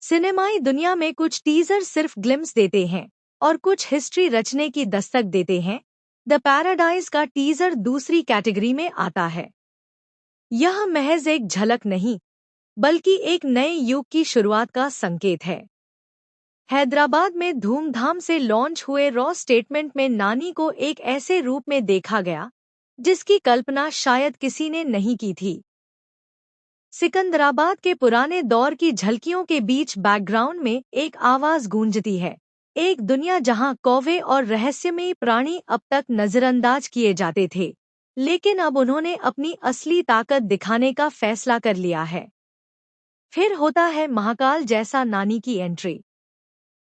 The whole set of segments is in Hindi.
सिनेमाई दुनिया में कुछ टीजर सिर्फ ग्लिम्स देते हैं और कुछ हिस्ट्री रचने की दस्तक देते हैं। द पैराडाइज का टीजर दूसरी कैटेगरी में आता है। यह महज एक झलक नहीं, बल्कि एक नए युग की शुरुआत का संकेत है। हैदराबाद में धूमधाम से लॉन्च हुए रॉ स्टेटमेंट में नानी को एक ऐसे रूप में देखा गया जिसकी कल्पना शायद किसी ने नहीं की थी। सिकंदराबाद के पुराने दौर की झलकियों के बीच बैकग्राउंड में एक आवाज गूंजती है, एक दुनिया जहां कौवे और रहस्यमयी प्राणी अब तक नजरअंदाज किए जाते थे, लेकिन अब उन्होंने अपनी असली ताकत दिखाने का फैसला कर लिया है। फिर होता है महाकाल जैसा नानी की एंट्री।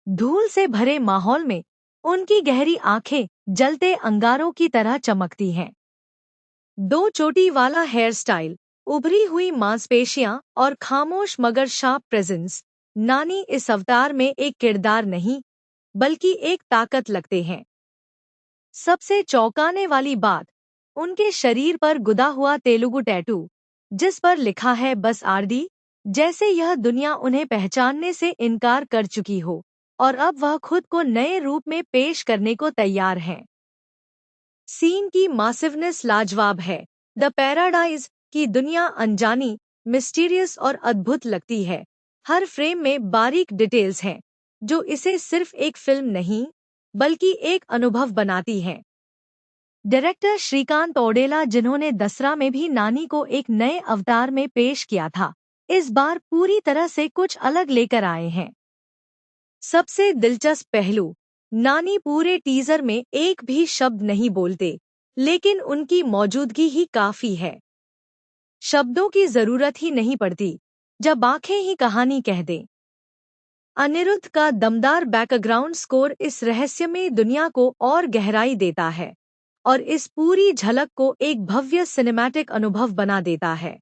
धूल से भरे माहौल में उनकी गहरी आंखें जलते अंगारों की तरह चमकती हैं। दो चोटी वाला हेयर स्टाइल, उभरी हुई मांसपेशियां और खामोश मगर शार्प प्रेजेंस, नानी इस अवतार में एक किरदार नहीं, बल्कि एक ताकत लगते हैं। सबसे चौंकाने वाली बात, उनके शरीर पर गुदा हुआ तेलुगु टैटू, जिस पर लिखा है बस आरडी, जैसे यह दुनिया उन्हें पहचानने से इनकार कर चुकी हो और अब वह खुद को नए रूप में पेश करने को तैयार हैं। सीन की मासिवनेस लाजवाब है। द पैराडाइज की दुनिया अनजानी, मिस्टीरियस और अद्भुत लगती है। हर फ्रेम में बारीक डिटेल्स हैं, जो इसे सिर्फ एक फिल्म नहीं, बल्कि एक अनुभव बनाती हैं। डायरेक्टर श्रीकांत ओडेला, जिन्होंने दसरा में भी नानी को एक नए अवतार में पेश किया था, इस बार पूरी तरह से कुछ अलग लेकर आए हैं। सबसे दिलचस्प पहलू, नानी पूरे टीजर में एक भी शब्द नहीं बोलते, लेकिन उनकी मौजूदगी ही काफी है। शब्दों की जरूरत ही नहीं पड़ती, जब आंखें ही कहानी कह दें। अनिरुद्ध का दमदार बैकग्राउंड स्कोर इस रहस्यमय दुनिया को और गहराई देता है और इस पूरी झलक को एक भव्य सिनेमैटिक अनुभव बना देता है।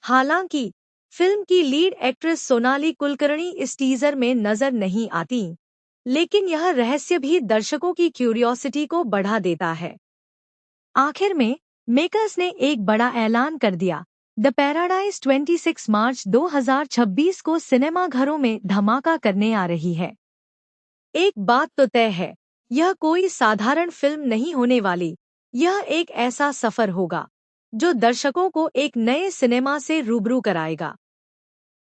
हालांकि फिल्म की लीड एक्ट्रेस सोनाली कुलकर्णी इस टीजर में नजर नहीं आती, लेकिन यह रहस्य भी दर्शकों की क्यूरियोसिटी को बढ़ा देता है। आखिर में मेकर्स ने एक बड़ा ऐलान कर दिया, द पैराडाइज 26 मार्च 2026 को सिनेमाघरों में धमाका करने आ रही है। एक बात तो तय है, यह कोई साधारण फिल्म नहीं होने वाली। यह एक ऐसा सफर होगा जो दर्शकों को एक नए सिनेमा से रूबरू कराएगा।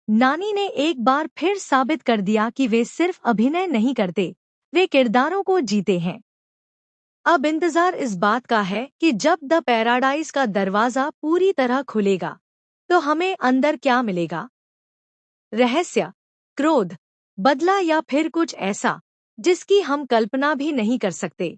नानी ने एक बार फिर साबित कर दिया कि वे सिर्फ अभिनय नहीं करते, वे किरदारों को जीते हैं। अब इंतजार इस बात का है कि जब द पैराडाइज का दरवाजा पूरी तरह खुलेगा, तो हमें अंदर क्या मिलेगा? रहस्य, क्रोध, बदला या फिर कुछ ऐसा जिसकी हम कल्पना भी नहीं कर सकते।